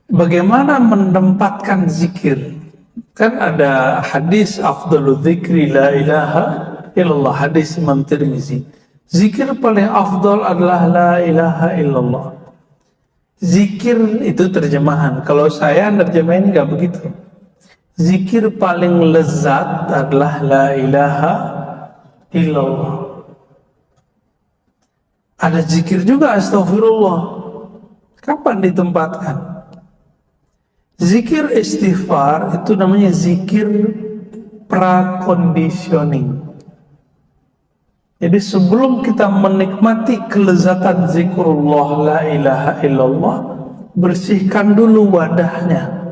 Bagaimana menempatkan zikir? Kan ada hadis afdalu dzikri la ilaha illallah, hadis Imam Tirmizi. Zikir paling afdal adalah la ilaha illallah. Zikir itu terjemahan. Kalau saya nerjemahin nggak begitu. Zikir paling lezat adalah la ilaha illallah. Ada zikir juga astagfirullah. Kapan ditempatkan? Zikir istighfar itu namanya zikir praconditioning. Jadi sebelum kita menikmati kelezatan zikrullah la ilaha illallah, bersihkan dulu wadahnya.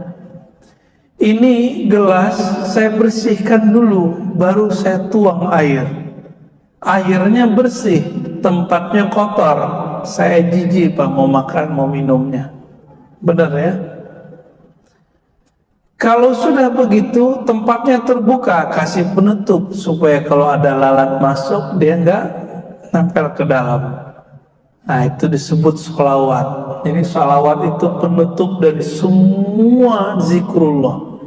Ini gelas saya bersihkan dulu, baru saya tuang air. Airnya bersih, tempatnya kotor. Saya jijik Pak mau makan, mau minumnya. Benar ya? Kalau sudah begitu, tempatnya terbuka, kasih penutup supaya kalau ada lalat masuk dia enggak nempel ke dalam. Nah itu disebut sholawat. Jadi sholawat itu penutup dari semua zikrullah.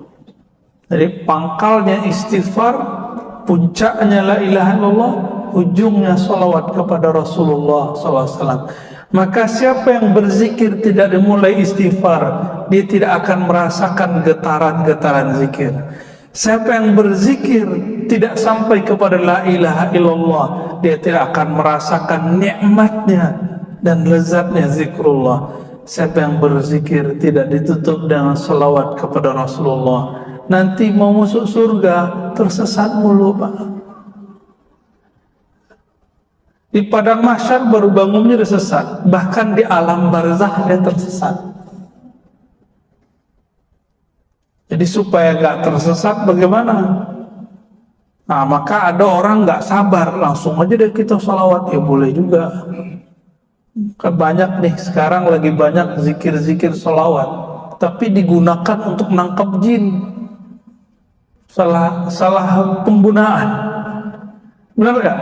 Jadi pangkalnya istighfar, puncaknya la ilaha illallah, ujungnya sholawat kepada Rasulullah SAW. Maka siapa yang berzikir tidak dimulai istighfar, dia tidak akan merasakan getaran-getaran zikir. Siapa yang berzikir tidak sampai kepada la ilaha illallah, dia tidak akan merasakan nikmatnya dan lezatnya zikrullah. Siapa yang berzikir tidak ditutup dengan salawat kepada Rasulullah, nanti mau masuk surga tersesat mulu Pak. Di padang mahsyar baru bangunnya udah sesat, bahkan di alam barzakh dia tersesat. Jadi supaya gak tersesat bagaimana? Nah maka ada orang gak sabar, langsung aja deh kita salawat. Ya boleh juga. Kan banyak nih sekarang lagi banyak zikir-zikir salawat, tapi digunakan untuk menangkap jin. Salah penggunaan. Benar gak?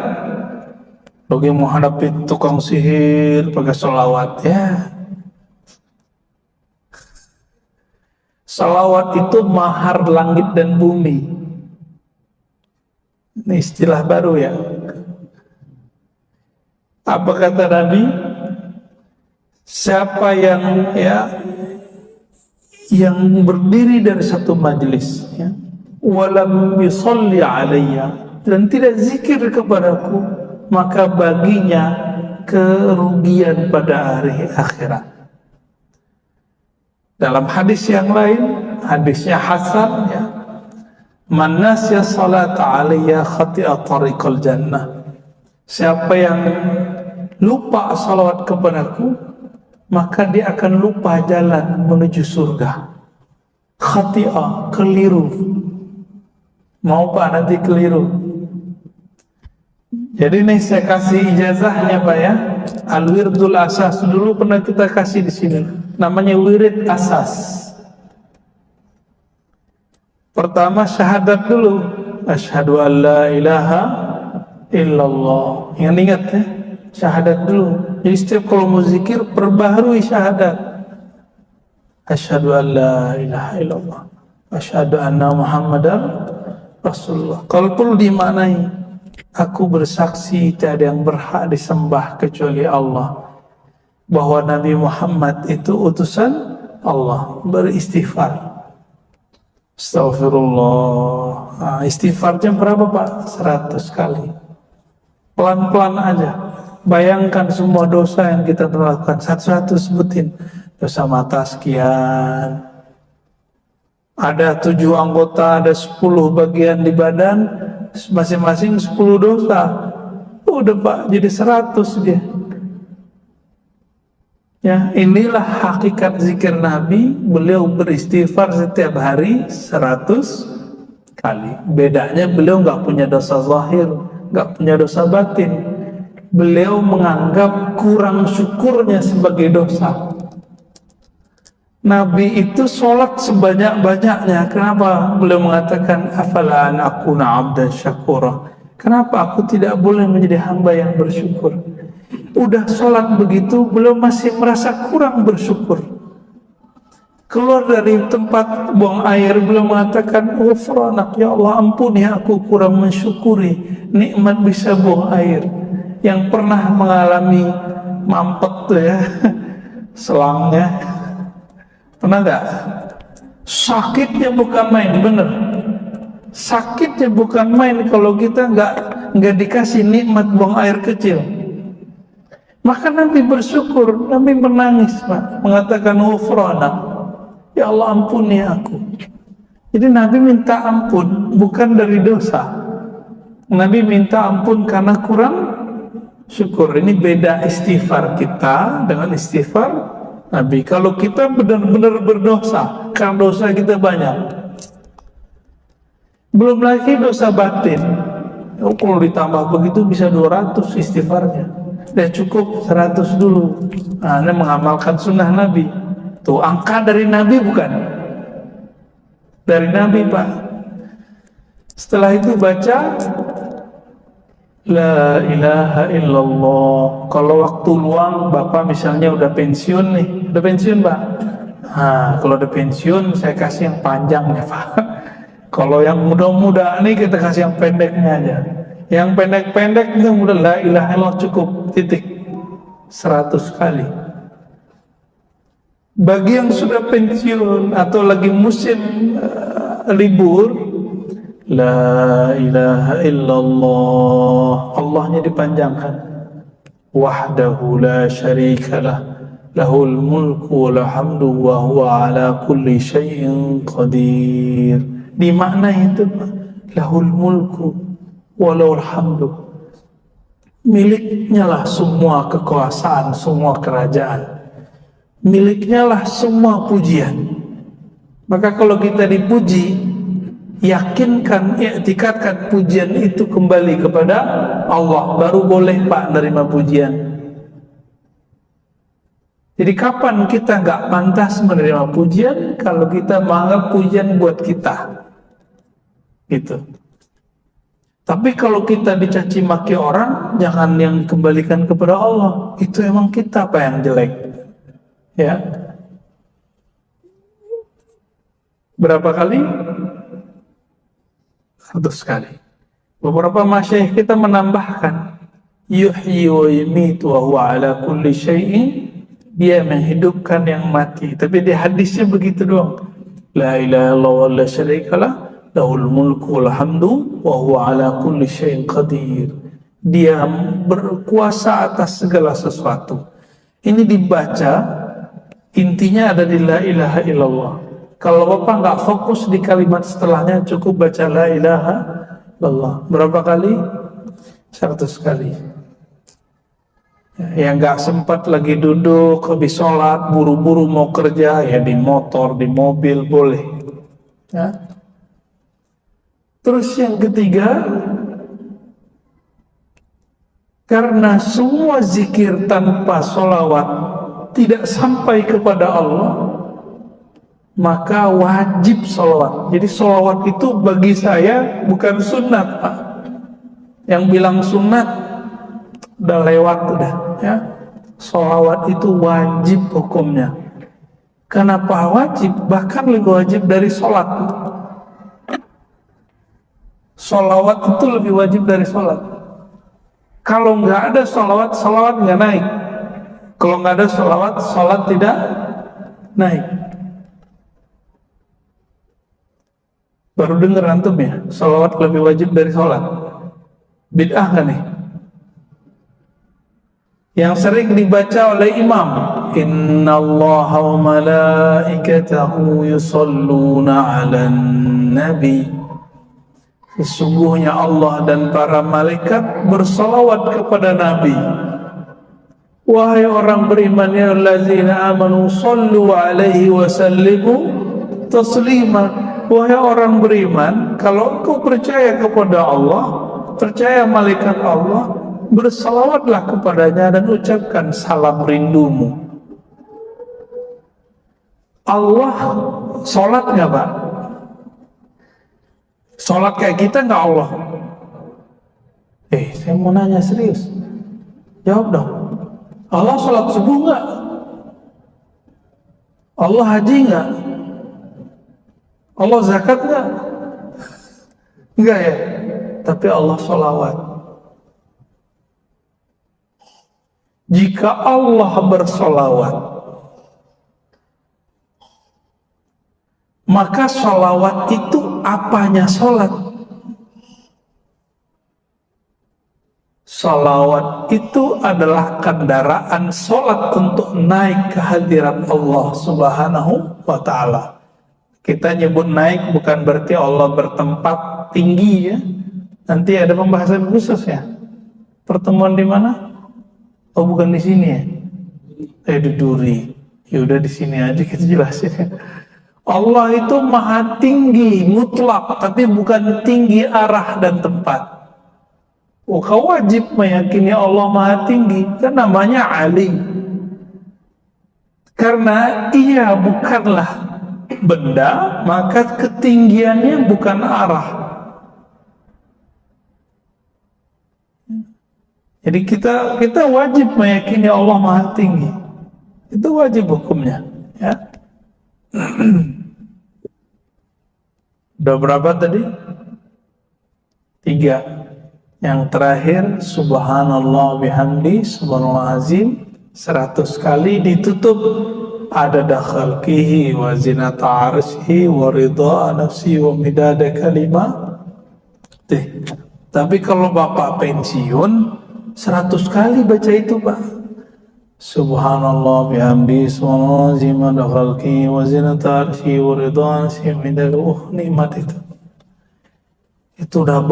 Bagi menghadapi tukang sihir pakai sholawat ya. Sholawat itu mahar langit dan bumi. Ini istilah baru ya. Apa kata Nabi? Siapa yang berdiri dari satu majelis ya, walam yusalli alayya, dan tidak zikir kepadaku, maka baginya kerugian pada hari akhirat. Dalam hadis yang lain, hadisnya hasan ya, man nasya salata alayya khati'a tariqal jannah. Siapa yang lupa salawat kepadaku, maka dia akan lupa jalan menuju surga. Khati'a, keliru. Mau Pak nanti keliru. Jadi nih saya kasih ijazahnya Pak ya. Al-wirdul asas dulu pernah kita kasih di sini. Namanya wirid asas. Pertama syahadat dulu. Asyhadu an la ilaha illallah. Ingat ya, syahadat dulu. Jadi setiap kalau mau zikir perbaharui syahadat. Asyhadu an la ilaha illallah. Asyhadu anna Muhammadar Rasulullah. Kalau perlu dimaknai, aku bersaksi tiada yang berhak disembah kecuali Allah, bahwa Nabi Muhammad itu utusan Allah. Beristighfar. Astaghfirullah. Nah, istighfarnya berapa Pak? 100 kali. Pelan-pelan aja. Bayangkan semua dosa yang kita lakukan. Satu-satu sebutin. Dosa mata sekian. Ada 7 anggota, ada 10 bagian di badan, masing-masing 10 dosa. Udah Pak, jadi 100 dia. Ya, inilah hakikat zikir Nabi. Beliau beristighfar setiap hari 100 kali. Bedanya beliau nggak punya dosa zahir, nggak punya dosa batin. Beliau menganggap kurang syukurnya sebagai dosa. Nabi itu sholat sebanyak-banyaknya. Kenapa? Beliau mengatakan, afala an akuna abdan syakura. Kenapa aku tidak boleh menjadi hamba yang bersyukur? Udah sholat begitu, beliau masih merasa kurang bersyukur. Keluar dari tempat buang air beliau mengatakan, ghufranak ya Allah, ampuni aku kurang mensyukuri nikmat bisa buang air. Yang pernah mengalami mampet tuh ya selangnya, pernah nggak? Sakitnya bukan main, bener. Sakitnya bukan main kalau kita nggak dikasih nikmat buang air kecil. Maka Nabi bersyukur, Nabi menangis, Pak, mengatakan ghufranak, ya Allah ampuni aku. Jadi Nabi minta ampun bukan dari dosa. Nabi minta ampun karena kurang syukur. Ini beda istighfar kita dengan istighfar Nabi. Kalau kita benar-benar berdosa, karena dosa kita banyak. Belum lagi dosa batin. Oh, kalau ditambah begitu bisa 200 istighfarnya. Udah cukup 100 dulu. Nah, ini mengamalkan sunnah Nabi. Tuh, angka dari Nabi bukan? Dari Nabi, Pak. Setelah itu baca La ilaha illallah. Kalau waktu luang Bapak misalnya udah pensiun nih, udah pensiun Pak. Nah, kalau udah pensiun saya kasih yang panjangnya Pak. Kalau yang muda-muda nih kita kasih yang pendeknya aja. Yang pendek-pendek itu udah la ilaha illallah cukup, titik. 100 kali. Bagi yang sudah pensiun atau lagi musim libur, La ilaha illallah, Allahnya dipanjangkan. Wahdahu la syarikalah, lahul mulku wa hamdu wa huwa ala kulli syai'in qadir. Di makna itu, lahul mulku wa lahul hamdu. Miliknya lah semua kekuasaan, semua kerajaan. Miliknya lah semua pujian. Maka kalau kita dipuji, yakinkan, i'tikadkan pujian itu kembali kepada Allah, baru boleh Pak nerima pujian. Jadi kapan kita nggak pantas menerima pujian? Kalau kita menganggap pujian buat kita, gitu. Tapi kalau kita dicaci maki orang, jangan yang kembalikan kepada Allah. Itu emang kita Pak yang jelek, ya. Berapa kali? 100 kali. Beberapa masyaikh kita menambahkan yuhyi wa yumitu wa huwa ala kulli syai'in, dia menghidupkan yang mati. Tapi di hadisnya begitu doang. La ilaha illallah wa la syarikalah, lahul mulku wal hamdu wa huwa ala kulli syai'in qadir. Dia berkuasa atas segala sesuatu. Ini dibaca, intinya ada di la ilaha illallah. Kalau Bapak nggak fokus di kalimat setelahnya, cukup baca la ilaha illallah. Berapa kali? 100 kali. Yang nggak sempat lagi duduk, habis sholat, buru-buru mau kerja, ya di motor, di mobil, boleh. Ya. Terus yang ketiga, karena semua zikir tanpa sholawat tidak sampai kepada Allah, maka wajib sholawat. Jadi sholawat itu bagi saya bukan sunat Pak. Yang bilang sunat udah lewat udah ya. Sholawat itu wajib hukumnya. Kenapa wajib? Bahkan lebih wajib dari sholat. Sholawat itu lebih wajib dari sholat. Kalau nggak ada sholawat, sholawat nggak naik. Kalau nggak ada sholawat, sholat tidak naik. Baru dengar antum ya, sholawat lebih wajib dari sholat. Bid'ah kan nih? Yang sering dibaca oleh imam, Innallaha wa malaikatahu yusalluna 'alan nabi. Sesungguhnya Allah dan para malaikat bersalawat kepada Nabi. Wahai orang beriman, ya allazina amanu sallu 'alaihi wa sallimu taslima. Wahai orang beriman, kalau engkau percaya kepada Allah, percaya malaikat Allah, bersalawatlah kepadanya dan ucapkan salam rindumu. Allah sholat nggak Pak? Sholat kayak kita nggak Allah? Saya mau nanya serius, jawab dong. Allah sholat subuh nggak? Allah haji nggak? Allah zakat nggak? Enggak ya. Tapi Allah sholawat. Jika Allah bersolawat, maka sholawat itu apanya sholat? Sholawat itu adalah kendaraan sholat untuk naik ke hadirat Allah Subhanahu wa ta'ala. Kita nyebut naik bukan berarti Allah bertempat tinggi ya. Nanti ada pembahasan khusus ya. Pertemuan di mana? Oh bukan di sini ya. Di Duri. Ya udah di sini aja kita jelasin ya. Allah itu maha tinggi mutlak, tapi bukan tinggi arah dan tempat. Kau wajib meyakini Allah maha tinggi, kan namanya alim. Karena ia bukanlah benda, maka ketinggiannya bukan arah. Jadi kita wajib meyakini Allah maha tinggi. Itu wajib hukumnya, ya. Udah berapa tadi? 3. Yang terakhir, subhanallah bihamdi, subhanallah azim, 100 kali ditutup adada khalqihi wa zinata arsyihi wa ridha nafsi wa midada kalimah. Tapi kalau bapak pensiun 100 kali baca itu pak. Subhanallah bihamdi, subhanallah azim, adada khalqihi wa zinata arsyihi wa ridha nafsi wa midada. Nikmat itu. Itu udah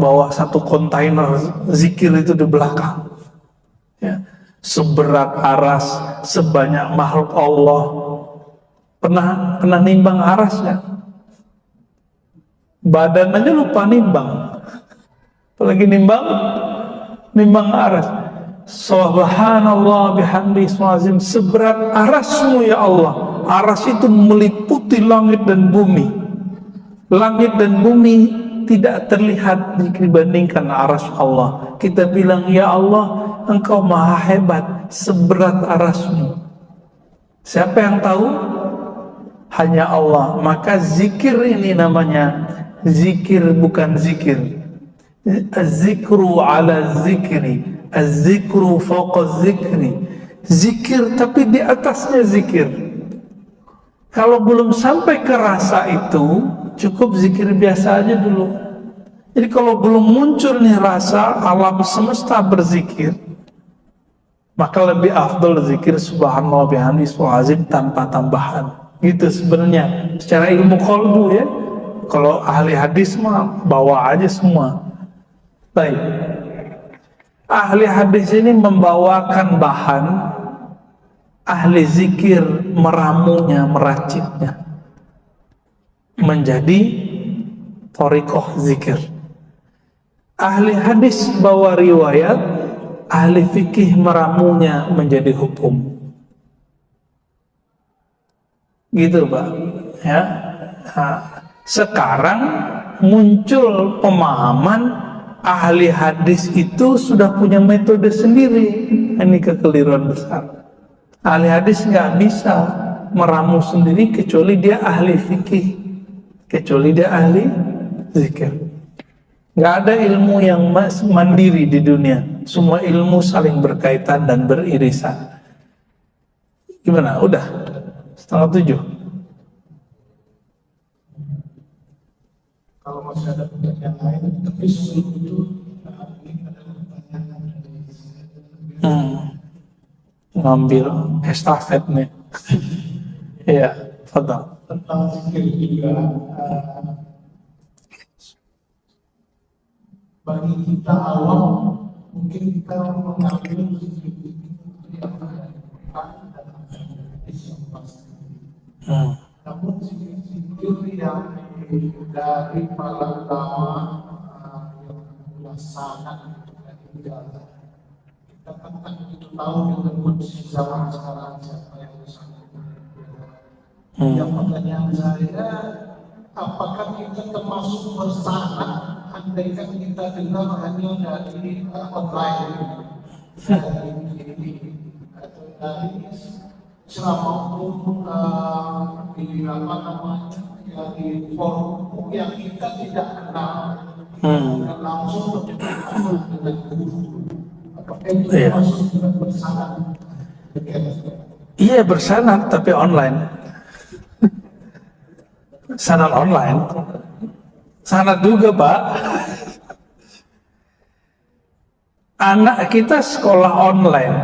bawa satu kontainer zikir itu di belakang ya. Seberat aras, sebanyak makhluk Allah. Pernah nimbang aras ya? Badan aja lupa nimbang, apalagi nimbang aras. Subhanallah bihamdi subhanallah, seberat arasmu ya Allah. Aras itu meliputi langit dan bumi. Langit dan bumi tidak terlihat dibandingkan aras Allah. Kita bilang, ya Allah, Engkau maha hebat, seberat arasmu. Siapa yang tahu? Hanya Allah. Maka zikir ini namanya zikir bukan zikir. Az-zikru ala zikri, az-zikru fawqa zikri. Zikir tapi di atasnya zikir. Kalau belum sampai ke rasa itu, cukup zikir biasa aja dulu. Jadi kalau belum muncul nih rasa alam semesta berzikir, maka lebih afdol zikir subhanallah bihamdi subhanallah azim tanpa tambahan. Gitu sebenarnya secara ilmu qalbu ya. Kalau ahli hadis mah bawa aja semua. Baik. Ahli hadis ini membawakan bahan, ahli zikir meramunya, meraciknya menjadi thariqah zikir. Ahli hadis bawa riwayat, ahli fikih meramunya menjadi hukum. Gitu Pak ya. Nah, sekarang muncul pemahaman ahli hadis itu sudah punya metode sendiri. Ini kekeliruan besar. Ahli hadis nggak bisa meramu sendiri kecuali dia ahli fikih, kecuali dia ahli zikir. Nggak ada ilmu yang mandiri di dunia. Semua ilmu saling berkaitan dan beririsan. Gimana? Udah 6:30. Kalau masih ada pertanyaan lain, tapi sebelum itu ini adalah pertanyaan dari ngambil estafet nih. Iya, fadhal. tentang zikir juga. Bagi kita awam, mungkin kita mengambil zikir yang ada yang pasti. Namun zikir yang dari para ulama yang sangat tinggal. Kita kan begitu tahu dengan kondisi zaman sekarang siapa yang sangat. Yang pertanyaan saya, apakah kita termasuk bersalah andaikan kita dengar hanya dari online, dari TV atau dari selama di apa namanya ya di forum yang kita tidak kenal dan langsung berbicara dengan guru atau masih bersanad. Iya bersanad tapi online. Sanad online. Sanad juga Pak. Anak kita sekolah online,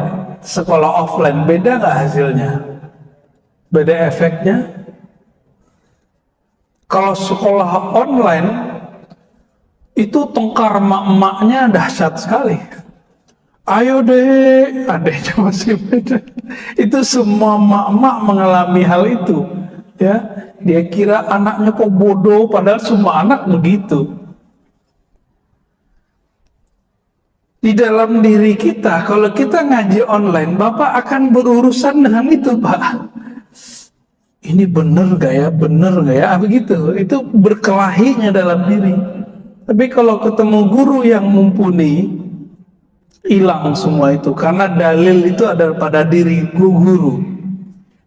sekolah offline, beda nggak hasilnya? Beda efeknya? Kalau sekolah online, itu tengkar emak-emaknya dahsyat sekali. Ayo deh, adanya masih beda. Itu semua emak-emak mengalami hal itu. Ya, dia kira anaknya kok bodoh, padahal semua anak begitu. Di dalam diri kita, kalau kita ngaji online, Bapak akan berurusan dengan itu, Pak. Ini bener gak ya, bener gak ya, begitu. Itu berkelahinya dalam diri. Tapi kalau ketemu guru yang mumpuni, hilang semua itu. Karena dalil itu ada pada diri guru.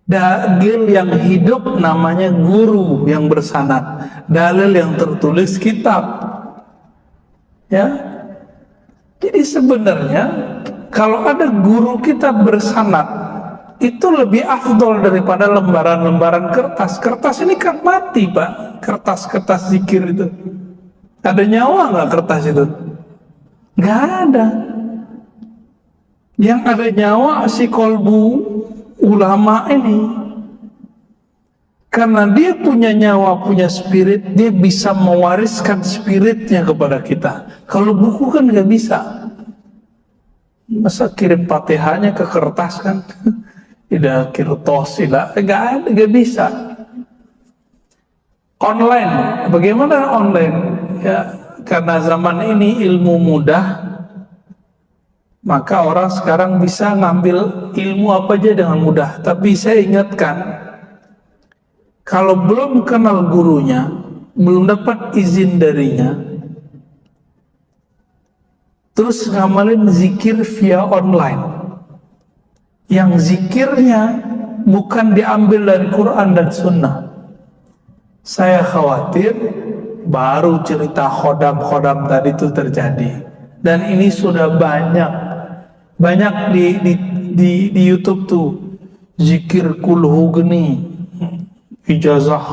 Dalil yang hidup namanya guru yang bersanad. Dalil yang tertulis kitab. Ya. Jadi sebenarnya kalau ada guru kita bersanad itu lebih afdol daripada lembaran-lembaran kertas. Kertas ini kan mati Pak. Kertas-kertas zikir itu. Ada nyawa nggak kertas itu? Nggak ada. Yang ada nyawa si kolbu ulama ini. Karena dia punya nyawa, punya spirit, dia bisa mewariskan spiritnya kepada kita. Kalau buku kan nggak bisa. Masa kirim Fatihahnya ke kertas kan? Tidak kirtos, tidak bisa. Online, bagaimana online? Ya, karena zaman ini ilmu mudah, maka orang sekarang bisa ngambil ilmu apa aja dengan mudah. Tapi saya ingatkan, kalau belum kenal gurunya, belum dapat izin darinya, terus ngamalin zikir via online, yang zikirnya bukan diambil dari Quran dan Sunnah, saya khawatir baru cerita khodam-khodam tadi itu terjadi. Dan ini sudah banyak di YouTube tuh, zikir kulhu geni, ijazah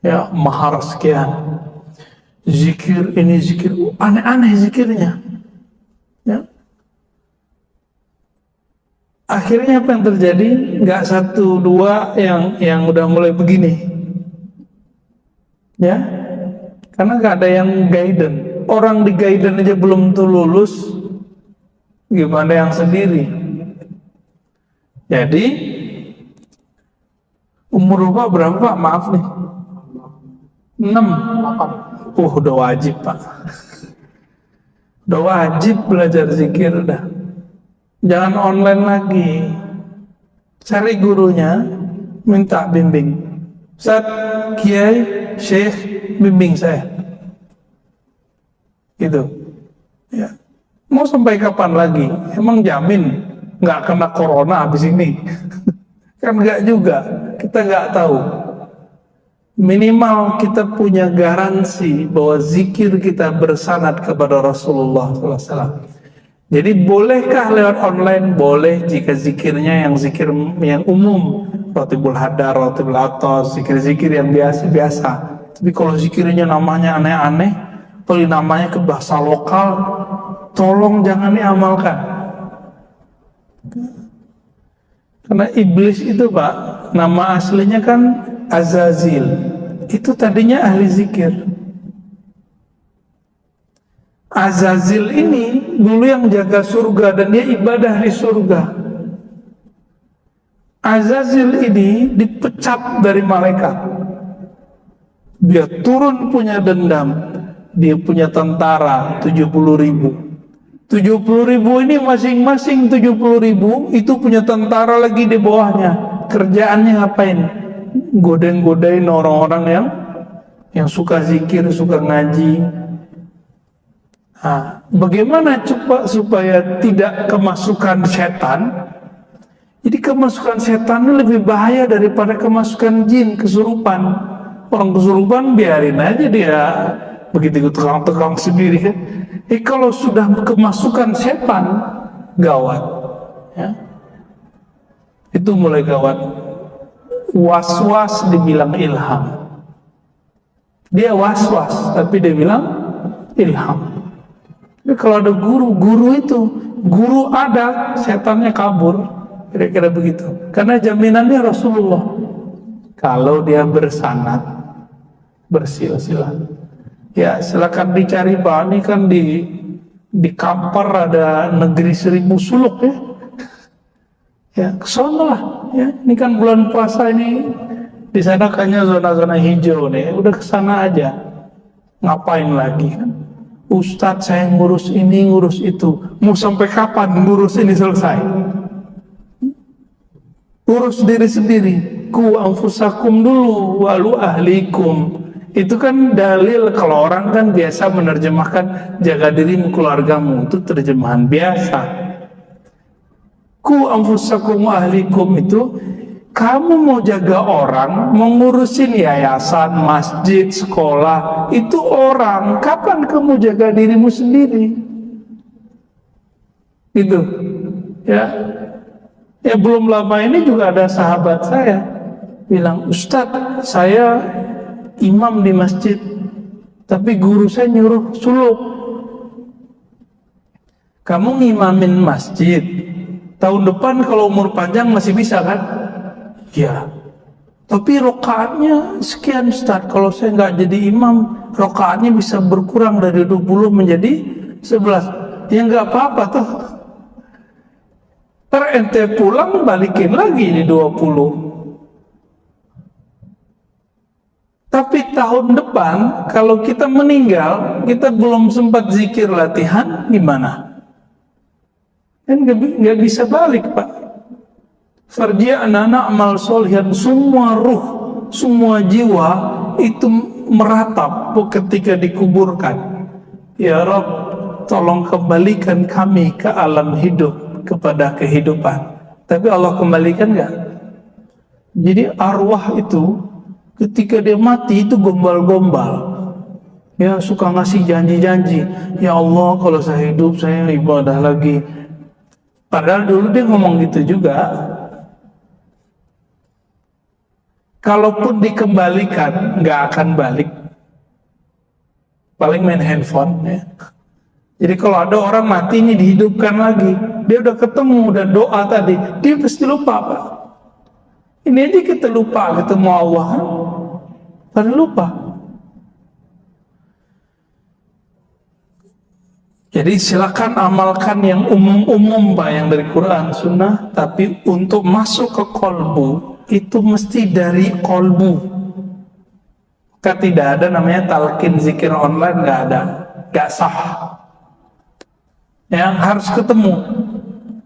ya mahar sekian, zikir ini zikir aneh-aneh zikirnya ya. Akhirnya apa yang terjadi? Nggak satu dua yang udah mulai begini ya, karena nggak ada yang guidance. Orang di guidance aja belum tuh lulus, gimana yang sendiri? Jadi umur Bapak berapa Pak? Maaf nih, 6, 8. Udah wajib Pak. Udah wajib belajar zikir dah. Jangan online lagi. Cari gurunya, minta bimbing. Ustaz, Kiai, Syekh, bimbing saya. Gitu. Ya. Mau sampai kapan lagi? Emang jamin nggak kena corona habis ini? Kan nggak juga. Kita nggak tahu. Minimal kita punya garansi bahwa zikir kita bersanad kepada Rasulullah SAW. Jadi bolehkah lewat online? Boleh jika zikirnya yang zikir yang umum, Rotibul Hadar, Rotibul Atos, zikir-zikir yang biasa-biasa. Tapi kalau zikirnya namanya aneh-aneh, kalau namanya ke bahasa lokal, tolong jangan diamalkan. Karena iblis itu Pak, nama aslinya kan Azazil. Itu tadinya ahli zikir. Azazil ini dulu yang jaga surga dan dia ibadah di surga. Azazil ini dipecat dari malaikat. Dia turun punya dendam. Dia punya tentara 70.000. 70.000 ini masing-masing 70.000 itu punya tentara lagi di bawahnya. Kerjaannya ngapain? Godain-godain orang-orang yang suka zikir, suka ngaji. Nah, bagaimana coba supaya tidak kemasukan setan? Jadi kemasukan setan ini lebih bahaya daripada kemasukan jin, kesurupan. Orang kesurupan biarin aja dia begitu tukang-tukang sendiri kan. Kalau sudah kemasukan setan, gawat. Ya. Itu mulai gawat. Was-was dibilang ilham. Dia was-was, tapi dia bilang ilham. Jadi kalau ada guru itu, guru ada, setannya kabur. Kira-kira begitu. Karena jaminannya Rasulullah. Kalau dia bersanad, bersilsilah. Ya silakan dicari Pak. Ini kan di Kampar ada negeri 1000 suluk ya. Ya kesana lah. Ya ini kan bulan puasa ini. Di sana kayaknya zona-zona hijau nih. Udah kesana aja. Ngapain lagi kan? Ustadz saya ngurus ini, ngurus itu. Mau sampai kapan ngurus ini selesai? Urus diri sendiri. Ku anfusakum dulu walu ahlikum. Itu kan dalil kalau orang kan biasa menerjemahkan jaga dirimu keluargamu, itu terjemahan biasa. Ku anfusakum ahlikum itu kamu mau jaga orang, mau ngurusin yayasan, masjid, sekolah, itu orang. Kapan kamu jaga dirimu sendiri? Gitu. Ya belum lama ini juga ada sahabat saya bilang, Ustadz saya imam di masjid tapi guru saya nyuruh suluk. Kamu ngimamin masjid tahun depan kalau umur panjang masih bisa kan? Ya tapi rokaatnya sekian Ustadz, kalau saya nggak jadi imam rokaatnya bisa berkurang dari 20 menjadi 11. Ya nggak apa-apa tuh. Ntar ente pulang balikin lagi di 20. Tapi tahun depan kalau kita meninggal, kita belum sempat zikir latihan, gimana? Kan nggak bisa balik Pak. Farji'na na'mal sholihan, semua ruh, semua jiwa itu meratap ketika dikuburkan. Ya Rabb, tolong kembalikan kami ke alam hidup, kepada kehidupan. Tapi Allah kembalikan nggak? Jadi arwah itu ketika dia mati itu gombal-gombal. Ya suka ngasih janji-janji. Ya Allah kalau saya hidup saya ibadah lagi. Padahal dulu dia ngomong gitu juga. Kalaupun dikembalikan nggak akan balik. Paling main handphone ya. Jadi kalau ada orang mati ini dihidupkan lagi, dia udah ketemu dan doa tadi, dia pasti lupa Pak. Ini aja kita lupa ketemu Allah, pada lupa. Jadi silakan amalkan yang umum-umum Pak, yang dari Quran, Sunnah, tapi untuk masuk ke kolbu itu mesti dari kolbu. Kan tidak ada namanya talqin zikir online, nggak ada, nggak sah. Yang harus ketemu.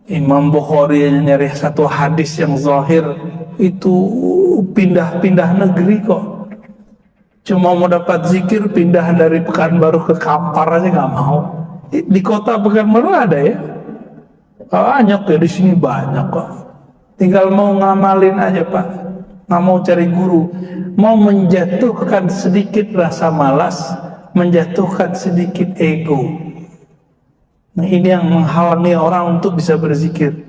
Imam Bukhari nyari satu hadis yang zahir itu pindah-pindah negeri kok. Cuma mau dapat zikir pindah dari Pekanbaru ke Kampar aja nggak mau. Di kota Pekanbaru ada ya? Banyak ya, di sini banyak kok. Tinggal mau ngamalin aja Pak. Nggak mau cari guru. Mau menjatuhkan sedikit rasa malas, menjatuhkan sedikit ego. Nah ini yang menghalangi orang untuk bisa berzikir.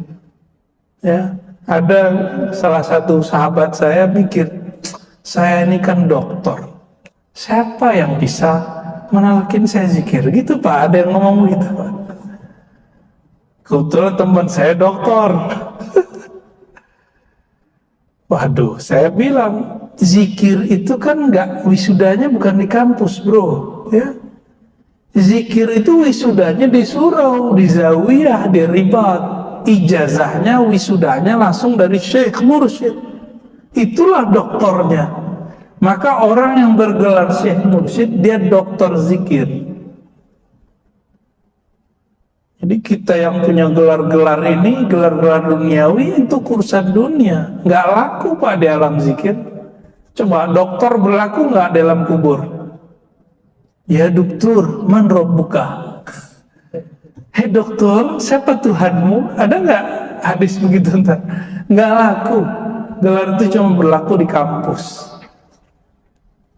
Ya, ada salah satu sahabat saya mikir, saya ini kan dokter, siapa yang bisa menalkin saya zikir? Gitu Pak, ada yang ngomong gitu Pak. Kebetulan teman saya dokter. Waduh, saya bilang zikir itu kan nggak, wisudanya bukan di kampus bro, ya. Zikir itu wisudanya di surau, di zawiyah, di ribat. Ijazahnya, wisudanya langsung dari syekh mursyid. Itulah doktornya. Maka orang yang bergelar syekh mursyid, dia dokter zikir. Jadi kita yang punya gelar-gelar ini, gelar-gelar duniawi, itu urusan dunia. Nggak laku Pak di alam zikir. Coba dokter berlaku nggak dalam kubur? Ya dokter, man rabbuka? Hei dokter, siapa Tuhanmu? Ada nggak hadis begitu ntar? Nggak laku. Gelar itu cuma berlaku di kampus.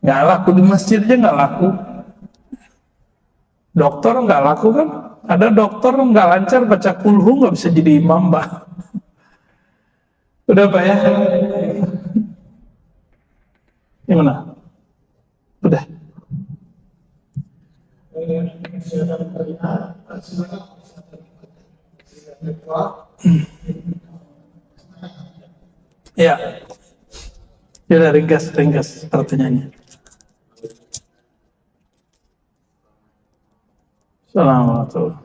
Nggak laku di masjid aja nggak laku. Dokter nggak laku kan? Ada dokter nggak lancar baca kulhu nggak bisa jadi imam, Pak. Udah Pak ya? Gimana? Udah. Ya. Ya udah ringkas pertanyaannya. Assalamualaikum.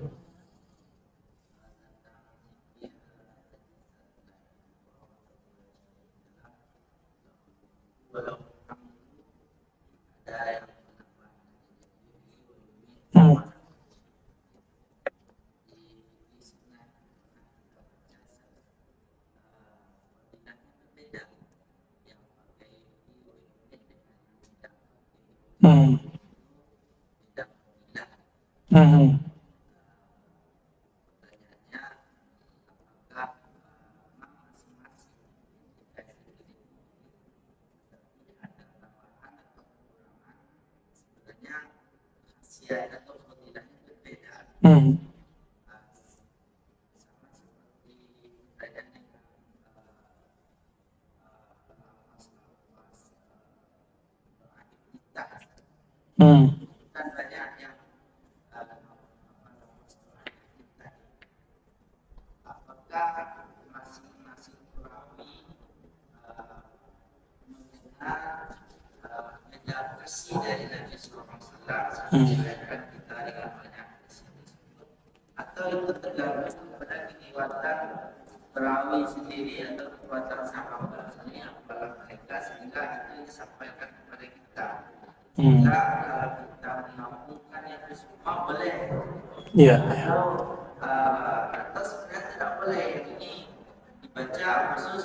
Hmm. Hmm. Hmm. Hmm. Atau itu tergantung kepada kekuatan perawi sendiri atau kekuatan sahabatnya kepada mereka sehingga itu disampaikan kepada kita. Sehingga kalau kita mengampungkan yang semua boleh. Iya. Atau sebenarnya tidak boleh. Ini dibaca khusus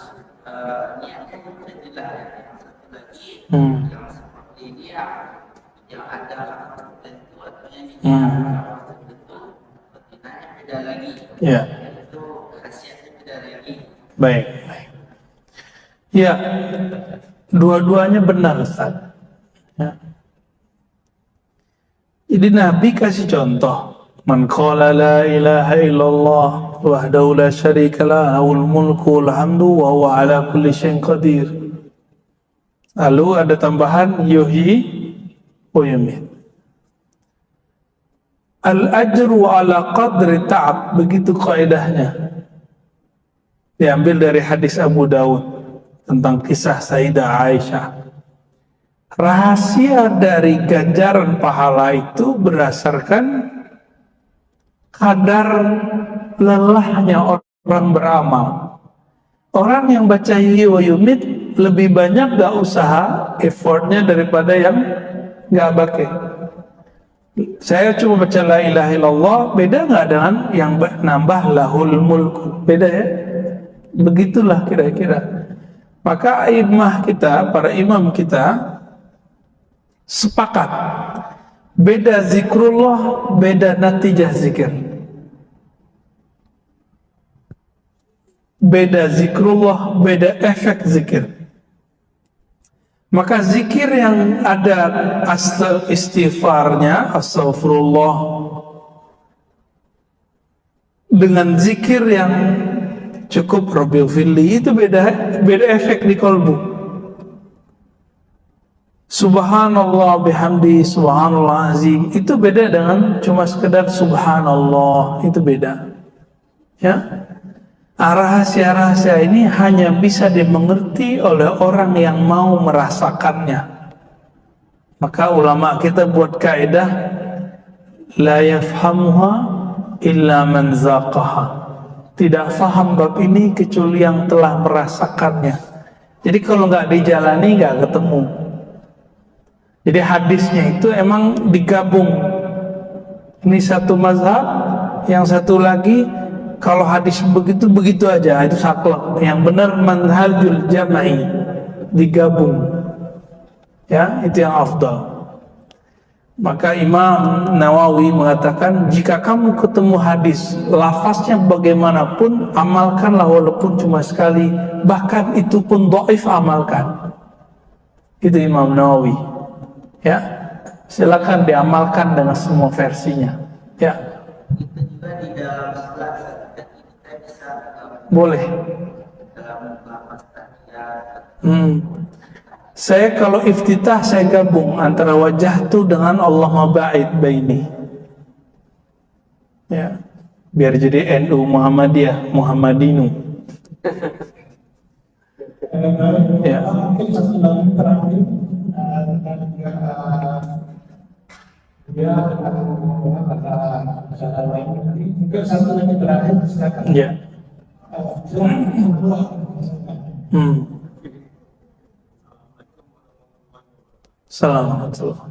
niatnya jadilah yang satu lagi yang seperti ini yang ada tertentu atau yang tertentu pertinanya beda lagi. Iya. Itu khasiatnya beda lagi. Baik. Ya, dua-duanya benar, Ustaz. Ya. Jadi Nabi kasih contoh, man qala la ilaha illallah wahdahu la syarika lah lahul mulku wal hamdu wa huwa ala kulli syai'in qadir. Lalu ada tambahan yuhyi wa yumiit. Al ajru ala qadri ta'ab, begitu kaidahnya. Diambil dari hadis Abu Daud tentang kisah Sayyidah Aisyah. Rahasia dari ganjaran pahala itu berdasarkan kadar lelahnya orang beramal. Orang yang baca yuhyi wa yumiit lebih banyak gak usaha effortnya daripada yang gak pakai. Saya cuma baca la ilaha illallah, beda gak dengan yang nambah lahul mulku? Beda ya? Begitulah kira-kira. Maka imam kita, para imam kita sepakat, beda zikrullah, beda natijah zikir. Beda zikrullah, beda efek zikir. Maka zikir yang ada istighfarnya, astaghfirullah, dengan zikir yang cukup Rabbighfirli, itu beda efek di kolbu. Subhanallah bihamdi, subhanallah azim, itu beda dengan cuma sekedar subhanallah, itu beda. Ya. Rahasia-rahasia ini hanya bisa dimengerti oleh orang yang mau merasakannya. Maka ulama kita buat kaidah la yafhamuha illa man zaqaha. Tidak faham bab ini kecuali yang telah merasakannya. Jadi kalau nggak dijalani nggak ketemu. Jadi hadisnya itu emang digabung. Ini satu mazhab, yang satu lagi kalau hadis begitu aja, itu saklek. Yang benar manhajul jama'i, digabung. Ya, itu yang afdal. Maka Imam Nawawi mengatakan, jika kamu ketemu hadis lafaznya bagaimanapun, amalkanlah walaupun cuma sekali, bahkan itu pun dhaif, amalkan. Itu Imam Nawawi. Ya, silakan diamalkan dengan semua versinya. Ya, Itu juga di dalam sholat kita bisa boleh. dalam lafaz tahiyat. Saya kalau iftitah saya gabung antara wajahtu dengan Allahumma ba'id baini. Ya, biar jadi NU Muhammadiyah, Muhammadinu. Ya. Mungkin satu lagi terakhir, dia ada lain. Mungkin satu lagi terakhir, silakan. Ya. Assalamualaikum.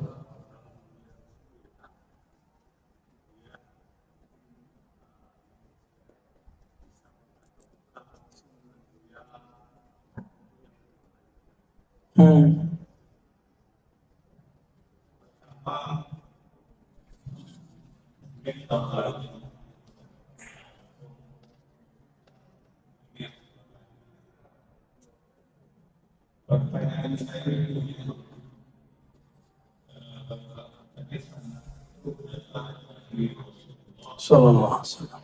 Sallallahu alaihi wasallam.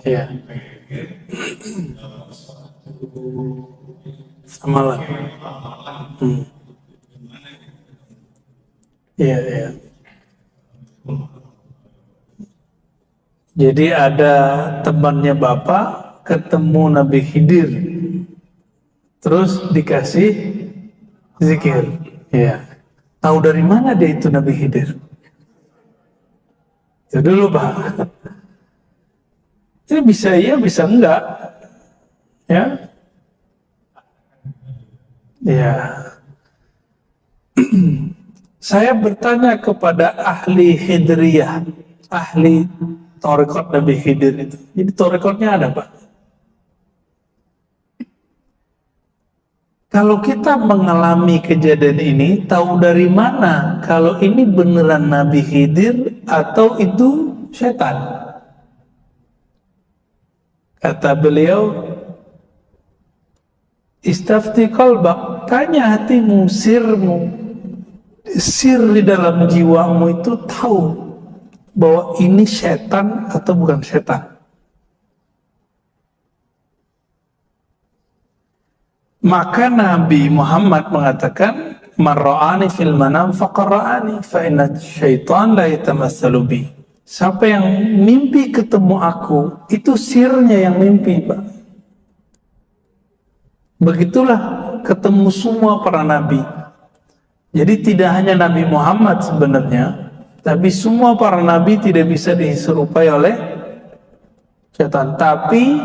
Iya. Amalan. Iya, iya. Jadi ada temannya Bapak ketemu Nabi Khidir, terus dikasih zikir. Iya. Tahu dari mana dia itu Nabi Khidir? Itu dulu, Pak. Ini bisa iya, bisa enggak. Ya. Ya. Saya bertanya kepada ahli Khidriyah, ahli Thariqat Nabi Khidir itu. Jadi Thariqatnya ada, Pak. Kalau kita mengalami kejadian ini, tahu dari mana kalau ini beneran Nabi Khidir atau itu setan? Kata beliau, istafti qalbak, tanya hatimu, sirmu, sir di dalam jiwamu itu tahu bahwa ini setan atau bukan setan. Maka Nabi Muhammad mengatakan, man ra'ani fil manam faqad ra'ani fa inna syaitan la yatamassalu bi. Siapa yang mimpi ketemu aku, itu sirnya yang mimpi, Pak. Begitulah ketemu semua para nabi. Jadi tidak hanya Nabi Muhammad sebenarnya, tapi semua para nabi tidak bisa diserupai oleh setan. Tapi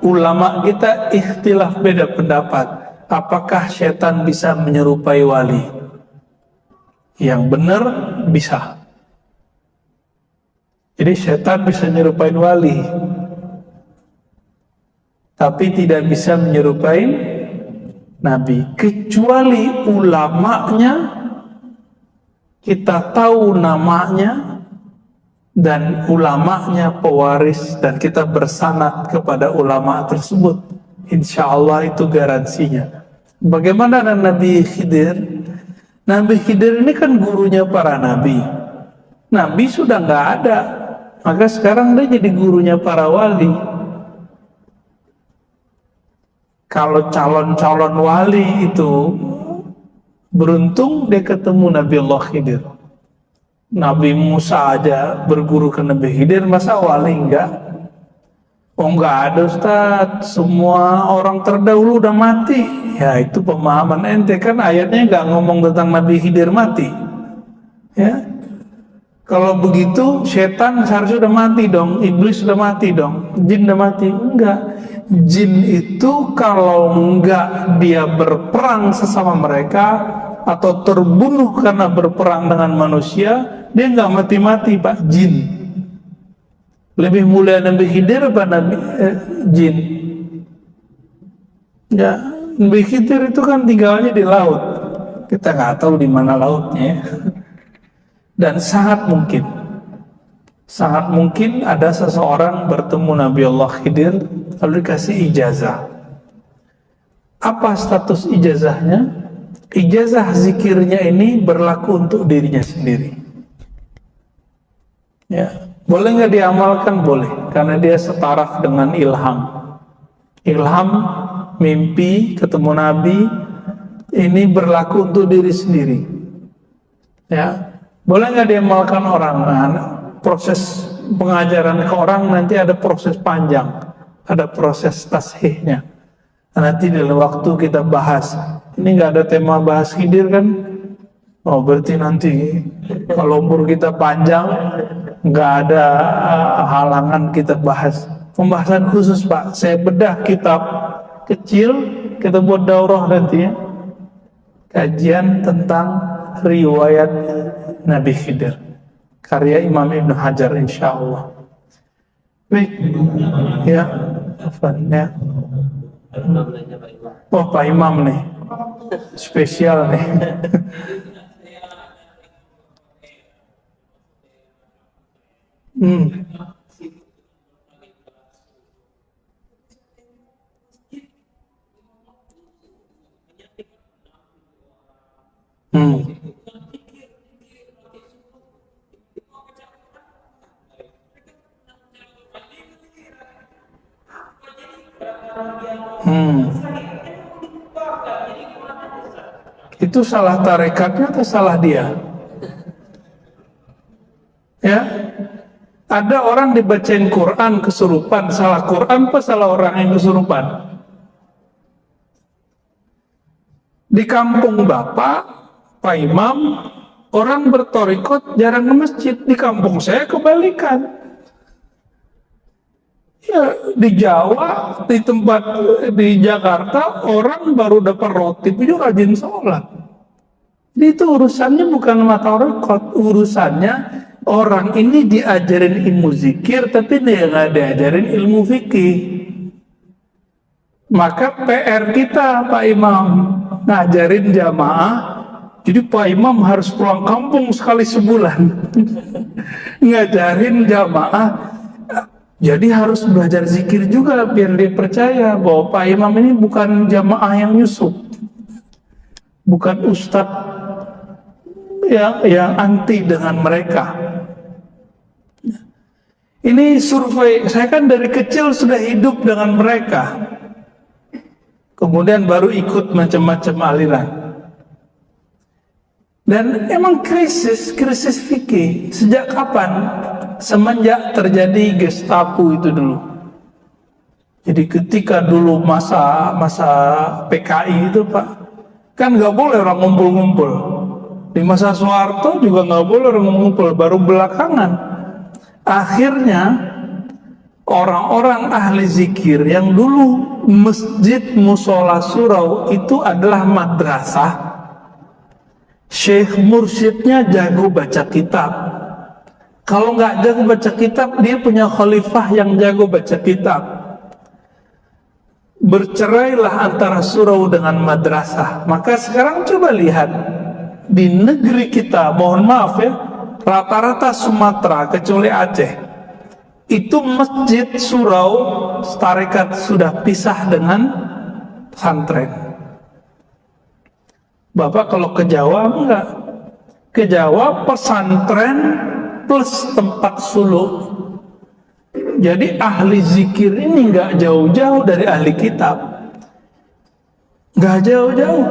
ulama kita ikhtilaf, beda pendapat. Apakah setan bisa menyerupai wali? Yang benar bisa. Jadi setan bisa menyerupai wali, tapi tidak bisa menyerupai nabi. Kecuali ulamanya kita tahu namanya dan ulamanya pewaris dan kita bersanad kepada ulama tersebut, insya Allah itu garansinya. Bagaimana dengan Nabi Khidir? Nabi Khidir ini kan gurunya para nabi. Nabi sudah nggak ada, maka sekarang dia jadi gurunya para wali. Kalau calon-calon wali itu beruntung dia ketemu Nabi Allah Khidir. Nabi Musa aja berguru ke Nabi Khidir, masa wali enggak? Oh enggak ada, Ustaz, semua orang terdahulu udah mati. Ya itu pemahaman ente, kan ayatnya enggak ngomong tentang Nabi Khidir mati. Ya, kalau begitu setan seharusnya udah mati dong, iblis sudah mati dong, jin udah mati. Enggak, jin itu kalau enggak dia berperang sesama mereka atau terbunuh karena berperang dengan manusia, dia enggak mati-mati Pak, jin. Lebih mulia Nabi Khidir apa jin? Ya, Nabi Khidir itu kan tinggalnya di laut. Kita nggak tahu di mana lautnya. Dan sangat mungkin ada seseorang bertemu Nabi Allah Khidir lalu dikasih ijazah. Apa status ijazahnya? Ijazah zikirnya ini berlaku untuk dirinya sendiri. Ya, boleh nggak diamalkan? Boleh, karena dia setaraf dengan ilham. Ilham, mimpi, ketemu Nabi, ini berlaku untuk diri sendiri. Ya, boleh nggak diamalkan orang? Nah, proses pengajaran ke orang nanti ada proses panjang, ada proses tashihnya. Nanti dalam waktu kita bahas. Ini nggak ada tema bahas Khidir kan? Oh, berarti nanti kalau umur kita panjang nggak ada halangan kita bahas. Pembahasan khusus Pak. Saya bedah kitab kecil, kita buat daurah nanti ya. Kajian tentang riwayat Nabi Khidir, karya Imam Ibn Hajar insyaallah. Baik, ya, ya. Oh, Pak Imam nih, spesial nih. Itu salah tarekatnya atau salah dia? Ya, ada orang dibacain Quran kesurupan, salah Quran apa salah orang yang kesurupan? Di kampung Bapak, Pak Imam, orang bertorikot jarang ke masjid. Di kampung saya kebalikan. Ya, di Jawa, di tempat di Jakarta, orang baru dapat roti itu rajin sholat. Jadi itu urusannya bukan matorikot, urusannya orang ini diajarin ilmu zikir, tapi dia nggak diajarin ilmu fikih. Maka PR kita Pak Imam ngajarin jamaah. Jadi Pak Imam harus pulang kampung sekali sebulan ngajarin jamaah. Jadi harus belajar zikir juga biar dia percaya bahwa Pak Imam ini bukan jamaah yang nyusup, bukan ustadz yang anti dengan mereka. Ini survei, saya kan dari kecil sudah hidup dengan mereka, kemudian baru ikut macam-macam aliran. Dan emang krisis fikih sejak kapan? Semenjak terjadi Gestapo itu dulu. Jadi ketika dulu masa PKI itu Pak, kan nggak boleh orang ngumpul-ngumpul. Di masa Soeharto juga nggak boleh orang ngumpul. Baru belakangan, akhirnya orang-orang ahli zikir yang dulu masjid musola surau itu adalah madrasah. Syekh mursyidnya jago baca kitab. Kalau nggak jago baca kitab, dia punya khalifah yang jago baca kitab. Bercerailah antara surau dengan madrasah. Maka sekarang coba lihat di negeri kita, mohon maaf ya, rata-rata Sumatera kecuali Aceh, itu masjid surau tarekat sudah pisah dengan pesantren. Bapak kalau ke Jawa enggak, ke Jawa pesantren plus tempat suluk. Jadi ahli zikir ini nggak jauh-jauh dari ahli kitab, nggak jauh-jauh.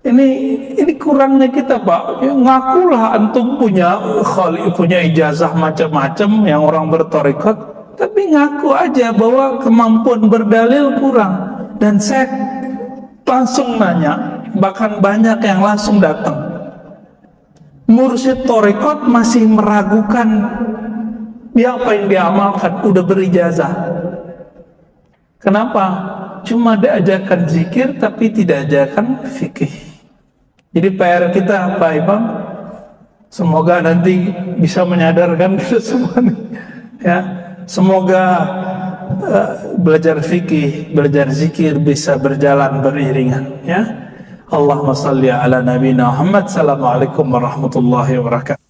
Ini kurangnya kita Pak. Ya, ngakulah antum punya ijazah macam-macam yang orang bertorikot, tapi ngaku aja bahwa kemampuan berdalil kurang. Dan saya langsung nanya, bahkan banyak yang langsung datang. Mursyid torikot masih meragukan dia apa yang diamalkan, udah berijazah. Kenapa? Cuma diajarkan zikir tapi tidak ajarkan fikih. Jadi PR kita Pak Imam, semoga nanti bisa menyadarkan kita semua nih, ya. Semoga belajar fikih, belajar zikir bisa berjalan beriringan, ya. Allahumma salli ala nabiyina Muhammad. Assalamualaikum warahmatullahi wabarakatuh.